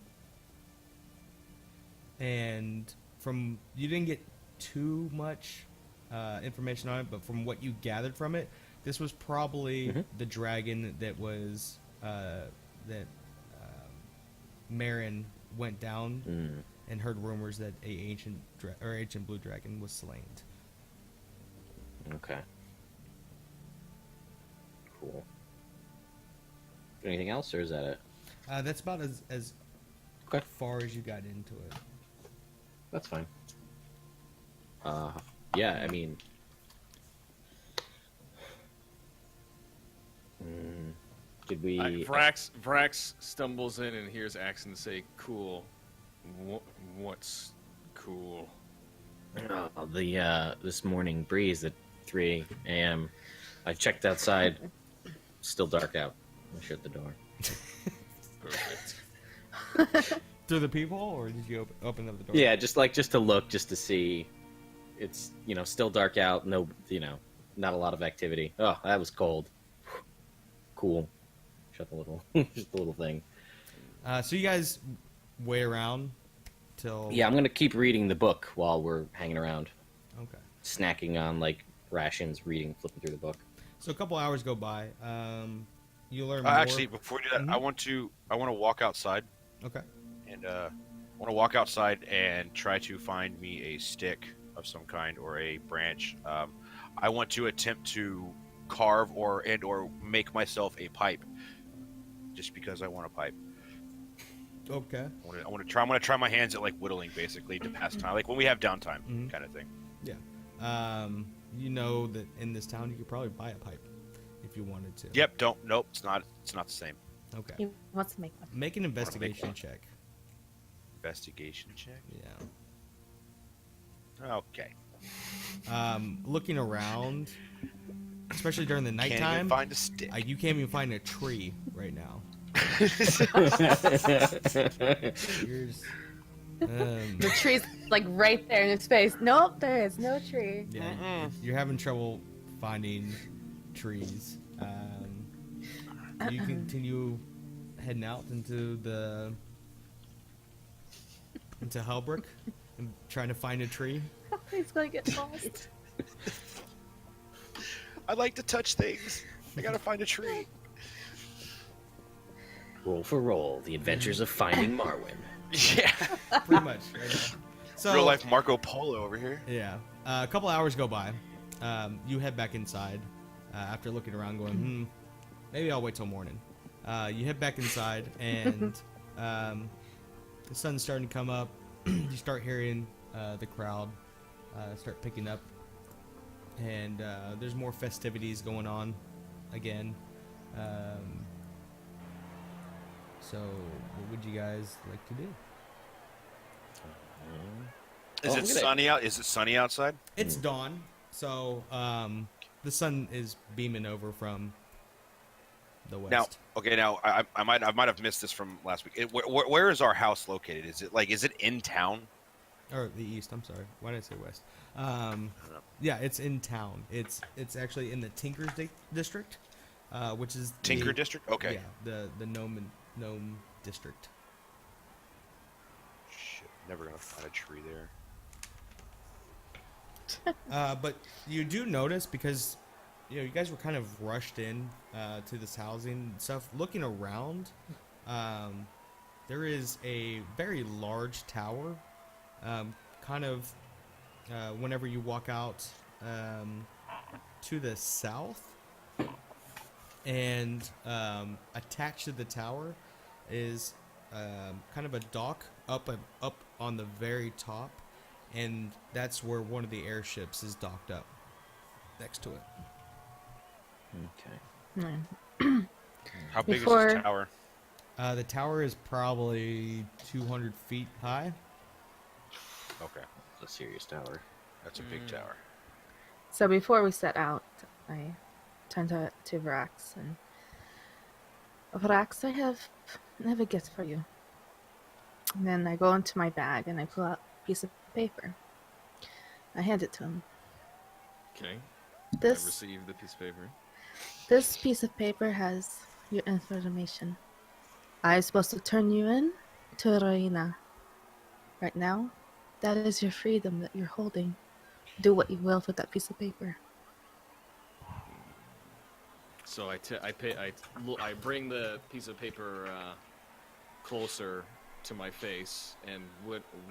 And you didn't get too much information on it, but from what you gathered from it, this was probably the dragon that was Marin went down and heard rumors that a ancient blue dragon was slain. Okay. Cool. Anything else, or is that it? That's about as Okay. far as you got into it. That's fine. Yeah, I mean, did we? Vrax stumbles in and hears Axton say, "Cool. What's cool?" This morning breeze at 3 a.m. I checked outside. Still dark out. I shut the door. Perfect. Through the peephole, or did you open up the door? Yeah, just to look, just to see. It's still dark out. No, not a lot of activity. Oh, that was cold. Cool. Shut the little, just the little thing. So you guys wait around till. Yeah, I'm gonna keep reading the book while we're hanging around, Okay. snacking on like rations, flipping through the book. So a couple hours go by. You learn more. Actually, before we do that, I want to walk outside. Okay. And I want to walk outside and try to find me a stick of some kind or a branch. I want to attempt to carve or make myself a pipe, just because I want a pipe. Okay. I want to try my hands at like whittling, basically, to pass time, like when we have downtime, kind of thing. Yeah. You know that in this town you could probably buy a pipe if you wanted to. Yep. Nope. It's not the same. Okay. He wants to make one. Make an investigation check. Investigation check. Yeah. Okay. Looking around, especially during the Can't nighttime, even find a stick. you can't even find a tree right now. Here's, The tree's like right there in his face. Nope, there is no tree. yeah, you're having trouble finding trees. You continue heading out into Hellbrook and trying to find a tree. He's gonna get lost. I like to touch things. I gotta find a tree. Roll for roll, the adventures of finding Marwin. Yeah. Pretty much. Right now. So, Real life Marco Polo over here. Yeah. A couple hours go by. You head back inside after looking around, going, maybe I'll wait till morning. You head back inside, and the sun's starting to come up. You start hearing the crowd start picking up, and there's more festivities going on again. So, what would you guys like to do? Is it sunny out? Is it sunny outside? It's dawn, so the sun is beaming over from the west. Now I might have missed this from last week. Where is our house located? Is it in town? Or the east. I'm sorry. Why did I say west? Yeah, it's in town. It's actually in the Tinker's district, which is Tinker district. Okay. Yeah, the gnome district. Shit, never gonna find a tree there. But you do notice, because you guys were kind of rushed in to this housing and stuff. Looking around, there is a very large tower. Whenever you walk out to the south, and attached to the tower is kind of a dock up on the very top, and that's where one of the airships is docked up next to it. Okay. How big is Before- this tower? The tower is probably 200 feet high. Okay, It's a serious tower. that's a big tower. So before we set out, I turned to Vrax and Vrax, I have a gift for you. And then I go into my bag and I pull out a piece of paper. I hand it to him. Okay. I This received the piece of paper. this piece of paper has your information. I'm supposed to turn you in to Reina. Right now, that is your freedom that you're holding. Do what you will with that piece of paper. So I bring the piece of paper closer to my face, and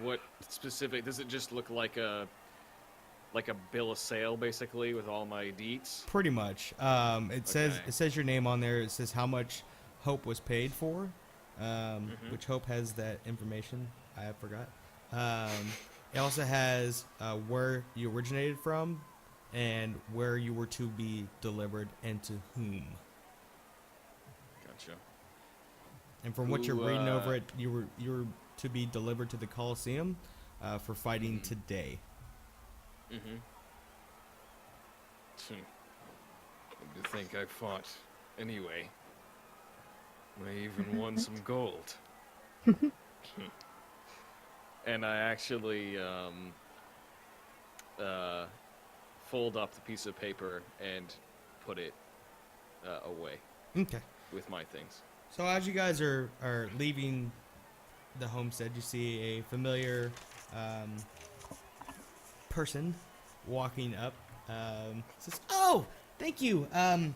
what specific does it just look like a bill of sale, basically, with all my deets? Pretty much. It says your name on there. It says how much Hope was paid for, which Hope has that information. I forgot. It also has where you originated from, and where you were to be delivered, and to whom. Gotcha. And from what you're reading over it, you were to be delivered to the Colosseum for fighting today. Mm-hmm. To think I fought anyway. I even won some gold. And I actually fold up the piece of paper and put it away Okay. with my things. So as you guys are leaving the homestead, you see a familiar person walking up. Says, "Oh, thank you. I'm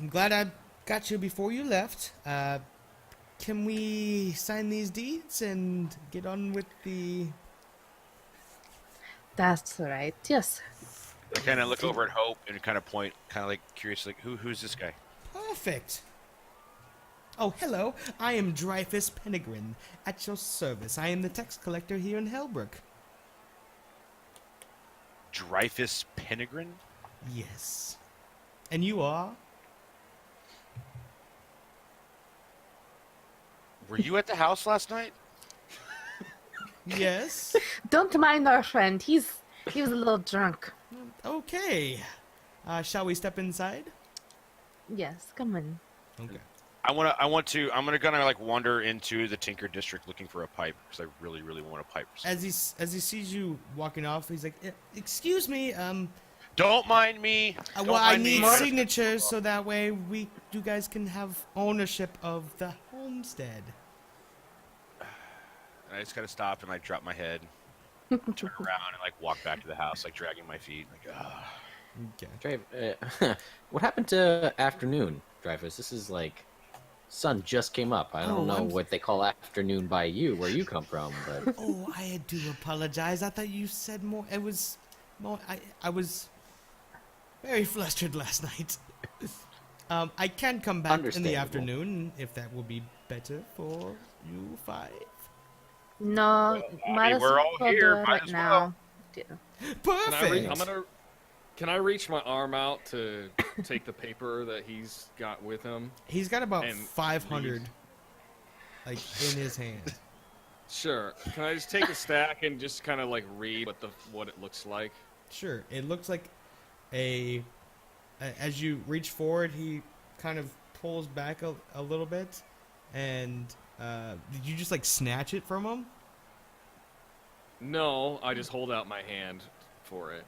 glad I got you before you left. Can we sign these deeds and get on with the?" That's right. Yes. I kind of look over at Hope and kind of point, kind of like curious, like who's this guy? Perfect. Oh, hello. I am Dreyfus Penegrin, at your service. I am the tax collector here in Hellbrook. Dreyfus Penegrin? Yes. And you are? Were you at the house last night? Yes. Don't mind our friend. He was a little drunk. Okay. Shall we step inside? Yes, come in. Okay. I'm gonna like wander into the Tinker district looking for a pipe because I really want a pipe. As he sees you walking off, he's like, "Excuse me, Don't mind me. Don't well, I mind need me. signatures so that way you guys can have ownership of the homestead." And I just gotta stop and like drop my head, turn around, and like walk back to the house, like dragging my feet. Like, Okay. What happened to afternoon, Dreyfus? This is like sun just came up. I don't know what they call afternoon by you, where you come from, but Oh, I do apologize. I thought you said more. It was more. I was very flustered last night. I can come back in the Understandable. afternoon if that will be better for you five. No, might as we're well all do here, it might right as well. now. Yeah. Perfect. Can I reach my arm out to take the paper that he's got with him? He's got about And 500 read. like in his hand. Sure. Can I just take a stack and just kind of like read what it looks like? Sure. It looks like as you reach forward, he kind of pulls back a little bit, and did you just like snatch it from him? No, I just hold out my hand for it.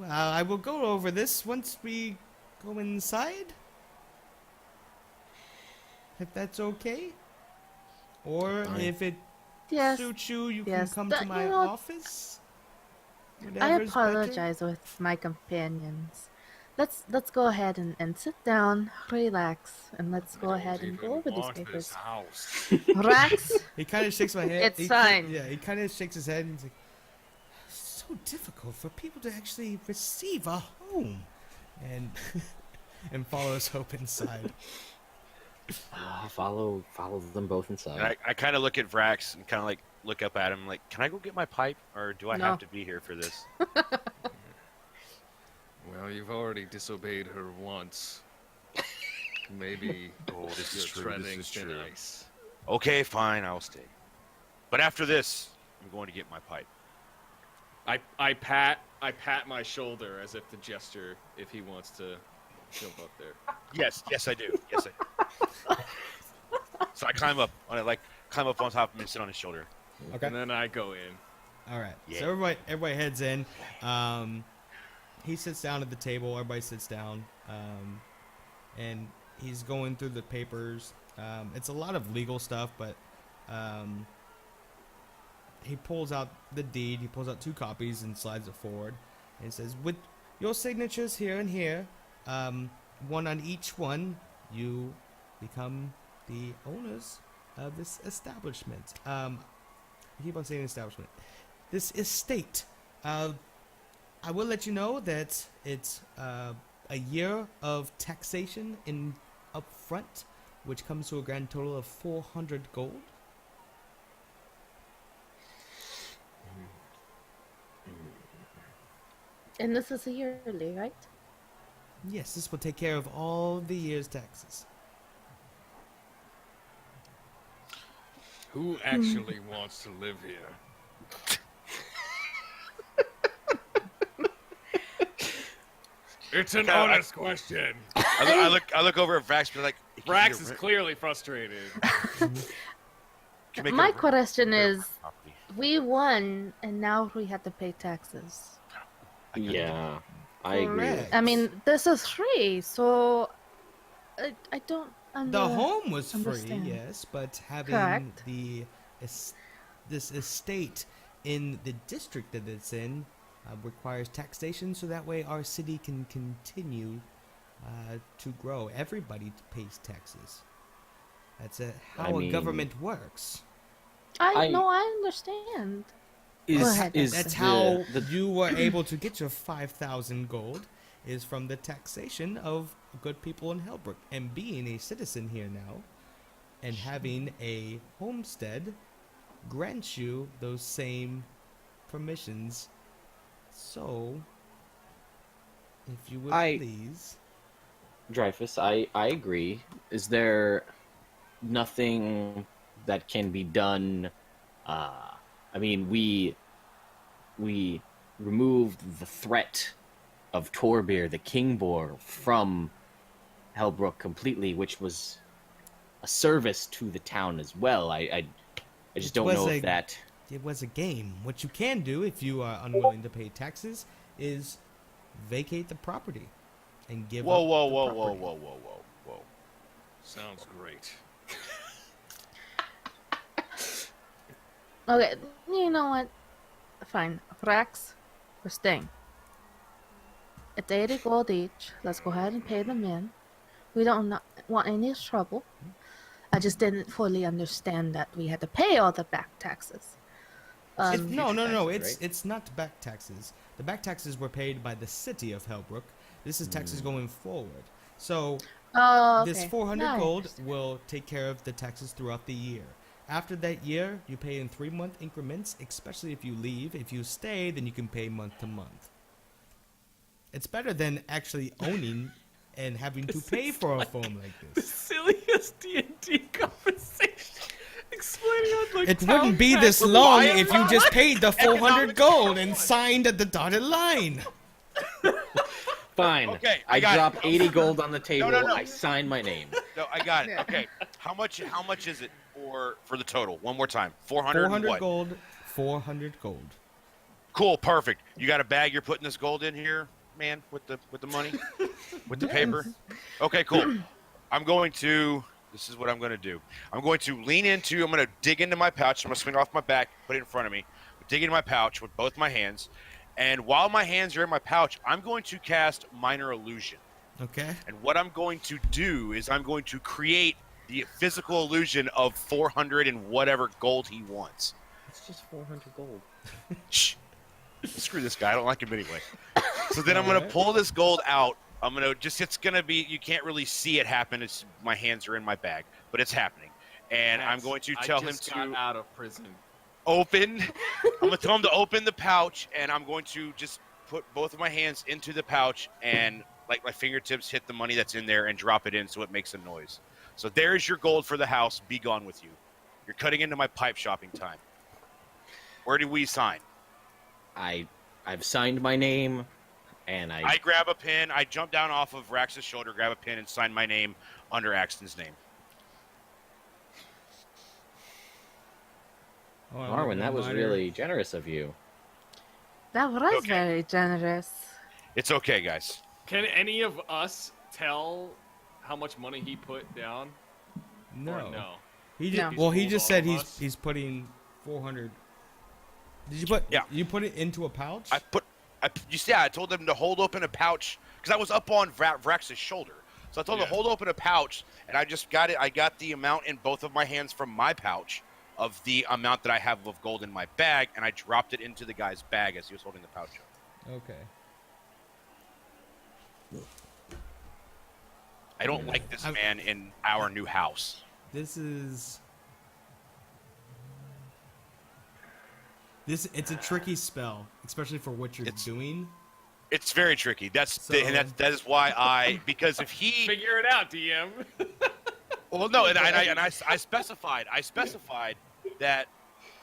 I will go over this once we go inside, if that's okay. Or Fine. if it Yes. suits you, you yes, can come but to my you know- office. I Whatever's better. apologize with my companions. Let's go ahead and sit down, relax, and let's go ahead and go over these papers. House. Vrax, He kind of shakes my head. It's he fine. Yeah, he kind of shakes his head and he's like, "It's so difficult for people to actually receive a home," and and follows Hope inside. Follow them both inside. And I kind of look at Vrax and kind of like look up at him, like, "Can I go get my pipe, or do I No. have to be here for this?" Well, you've already disobeyed her once. Maybe Oh, this you're is true. treading This is thin true. ice. Okay, fine, I'll stay. But after this, I'm going to get my pipe. I pat my shoulder as if to gesture if he wants to jump up there. Yes, I do. Yes, I do. So I climb up on it, like climb up on top of him and sit on his shoulder. Okay. And then I go in. All right. Yeah. So everybody heads in. He sits down at the table. Everybody sits down. And he's going through the papers. It's a lot of legal stuff, but he pulls out the deed. He pulls out 2 copies and slides it forward. And he says, "With your signatures here and here, one on each one, you become the owners of this establishment." I keep on saying establishment. This estate. I will let you know that it's a year of taxation in up front, which comes to a grand total of 400 gold. and this is a yearly, right? Yes, this will take care of all the year's taxes. Who actually wants to live here? It's an I- honest question. I look over at Vrax, and be like, Vrax is clearly frustrated. My question is, Property. we won, and now we have to pay taxes. Yeah, I agree. Correct. I mean, this is free, so I don't. The home was free, understand. yes, but having Correct. this estate in the district that it's in requires taxation, so that way our city can continue to grow. Everybody pays taxes. That's how I a mean- government works. I I- know, I understand. Is, Go ahead. is That's the- how the you were able to get your 5,000 gold, is from the taxation of good people in Hellbrook. And being a citizen here now, and having a homestead, grants you those same permissions. So, if you would please. Dreyfus, I agree. Is there nothing that can be done? I mean, we removed the threat of Torbir, the Kingboar, from Hellbrook completely, which was a service to the town as well. I just It don't was know a- if that. It was a game. What you can do, if you are unwilling to pay taxes, is vacate the property and give Whoa, up whoa, the whoa, whoa, property. whoa, whoa, whoa, whoa. Sounds great. Okay, you know what? Fine. Vrax, we're staying. It's 80 gold each. Let's go ahead and pay them in. We don't want any trouble. I just didn't fully understand that we had to pay all the back taxes. No. taxes, It's not back taxes. The back taxes were paid by the city of Hellbrook. This is taxes going forward. So Oh, okay. this 400 Now I gold understand. will take care of the taxes throughout the year. After that year, you pay in 3-month increments, especially if you leave. If you stay, then you can pay month to month. It's better than actually owning and having to pay for a phone like The this. silliest D&D conversation. Explaining on like It wouldn't be this Why long am if you I just paid the 400 economic gold and signed at the dotted line. Fine. Okay, I I got drop it. 80 gold on the table. no. I sign my name. No, I got it. Yeah. Okay, how much is it for the total? One more time. 400. 400 what? gold, 400 gold. Cool, perfect. You got a bag you're putting this gold in here, man, with the money, with the paper. Okay, cool. This is what I'm going to do. I'm going to dig into my pouch. I'm going to swing it off my back, put it in front of me, dig into my pouch with both my hands. And while my hands are in my pouch, I'm going to cast Minor Illusion. Okay. And what I'm going to do is I'm going to create the physical illusion of 400 and whatever gold he wants. It's just 400 gold. Shh. Screw this guy. I don't like him anyway. So then I'm going to pull this gold out. It's going to be, you can't really see it happen. It's my hands are in my bag, but it's happening. And I'm going to tell him got to out of prison. open. I'm going to tell him to open the pouch, and I'm going to just put both of my hands into the pouch and like my fingertips hit the money that's in there and drop it in so it makes a noise. So there's your gold for the house. Be gone with you. You're cutting into my pipe shopping time. Where do we sign? I've signed my name, and I grab a pen. I jump down off of Vrax's shoulder, grab a pen, and sign my name under Axton's name. Oh, Marwin, that was really generous of you. That was Okay. very generous. It's okay, guys. Can any of us tell how much money he put down? No. Or no. He No. just, well, he He's just fooled said all of us. he's putting 400. Did you put? Yeah. You put it into a pouch? I told them to hold open a pouch because I was up on Vrax's shoulder. So I told him to hold open a pouch, and I just got it. I got the amount in both of my hands from my pouch of the amount that I have of gold in my bag, and I dropped it into the guy's bag as he was holding the pouch up. Okay. I don't like this man in our new house. It's a tricky spell, especially for what you're doing. It's very tricky. That is why because if he Figure it out, DM. well no and I specified that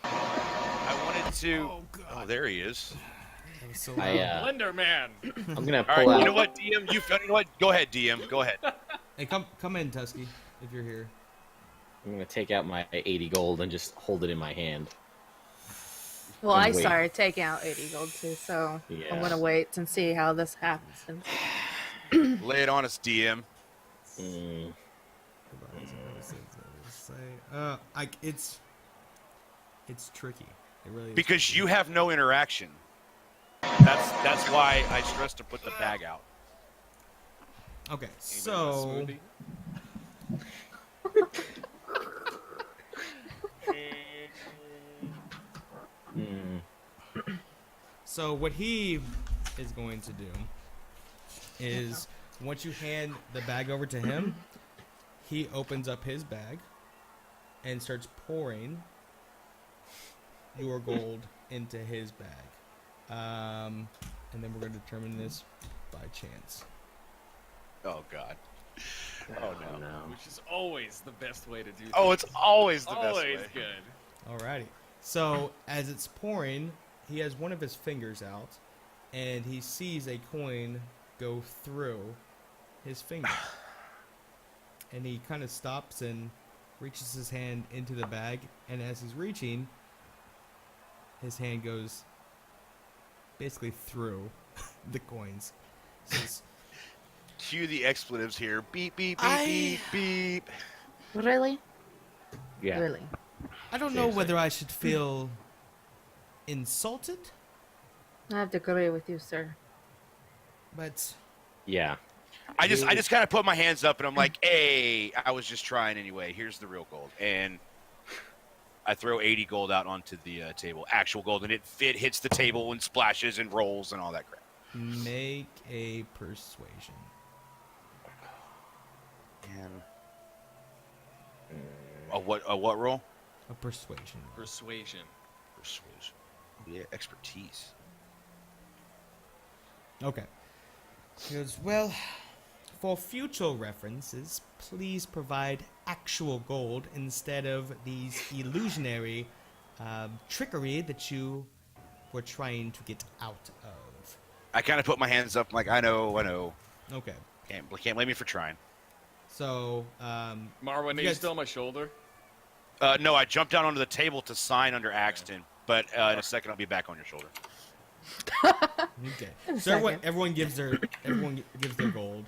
I wanted to. Oh, God. Oh, there he is. That was so I, loud. Blender man. I'm gonna All pull right, out. you know what, DM? You know what? Go ahead, DM. Go ahead. Hey, come in, Tusky, if you're here. I'm gonna take out my 80 gold and just hold it in my hand. Well, And I wait. started taking out 80 gold too, so Yeah. I'm gonna wait and see how this happens. Lay it on us, DM. Mm, It's tricky. It really is. Because tricky. you have no interaction. That's why I stress to put the bag out. Okay, Anybody so want a smoothie? mm. So what he is going to do is once you hand the bag over to him, he opens up his bag and starts pouring your gold into his bag. And then we're going to determine this by chance. Oh God. Oh no. No. Which is always the best way to do things. Oh, it's always the best always way. good. Alrighty. So as it's pouring, he has one of his fingers out, and he sees a coin go through his finger. And he kind of stops and reaches his hand into the bag, and as he's reaching, his hand goes basically through the coins. Says, Cue the expletives here. Beep beep beep I- beep beep. Really? Yeah. Really? I don't know Seriously. whether I should feel insulted, I have to agree with you, sir. but Yeah. I just kind of put my hands up and I'm like, hey, I was just trying anyway. Here's the real gold. And I throw 80 gold out onto the table, actual gold, and it hits the table and splashes and rolls and all that crap. make a persuasion. And a what roll? A persuasion. Persuasion. Persuasion. Yeah, expertise. Okay. He goes, well, for future references, please provide actual gold instead of these illusionary trickery that you were trying to get out of. I kind of put my hands up, like, I know. Okay. Can't blame me for trying. So, Marwin, are you still on my shoulder? No, I jumped down onto the table to sign under Axton, but in a second I'll be back on your shoulder. Okay. So everyone gives their gold.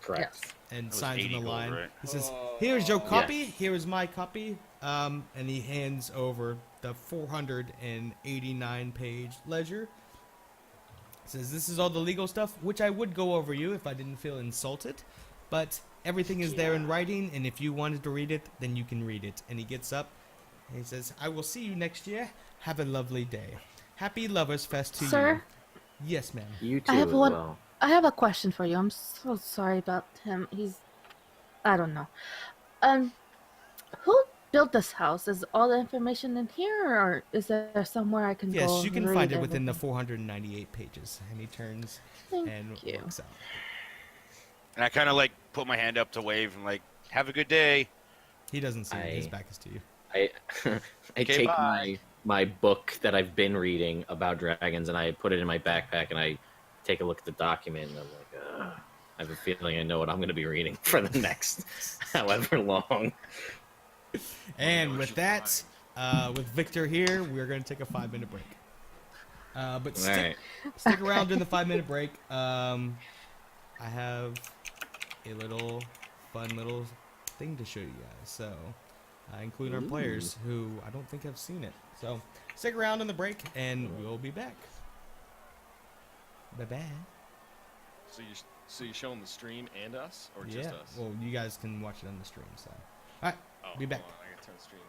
Correct. Yes. And was signs in 80 the gold, line. right? He says, "Here's your copy. Yes. Here is my copy." And he hands over the 489-page ledger. Says, "This is all the legal stuff, which I would go over you if I didn't feel insulted, but everything is there in writing, and if you wanted to read it, then you can read it." And he gets up and he says, "I will see you next year. Have a lovely day. Happy Lovers Fest to Sir? you." Yes, ma'am. You too I have as one. well. I have a question for you. I'm so sorry about him. I don't know. Who built this house? Is all the information in here, or is there somewhere I can go? Yes, you can read find it within the everything? 498 pages. And he turns Thank and you. walks out. And I kind of like put my hand up to wave and like, have a good day. He doesn't see it. His I- back is to you. I I Okay, take bye. my book that I've been reading about dragons and I put it in my backpack and I take a look at the document and I'm like, I have a feeling I know what I'm going to be reading for the next however long. And what with you that, with Victor here, we're going to take a 5-minute break. But All stick, right. stick around during the 5-minute break. I have a little fun little thing to show you guys. So, including our players who I don't think have seen it. So, stick around in the break and we'll be back. Bye-bye. So you're showing the stream and us, or just Yeah. us? Well, you guys can watch it on the stream. So, all right. Oh, be back. hold on, I gotta turn the stream on.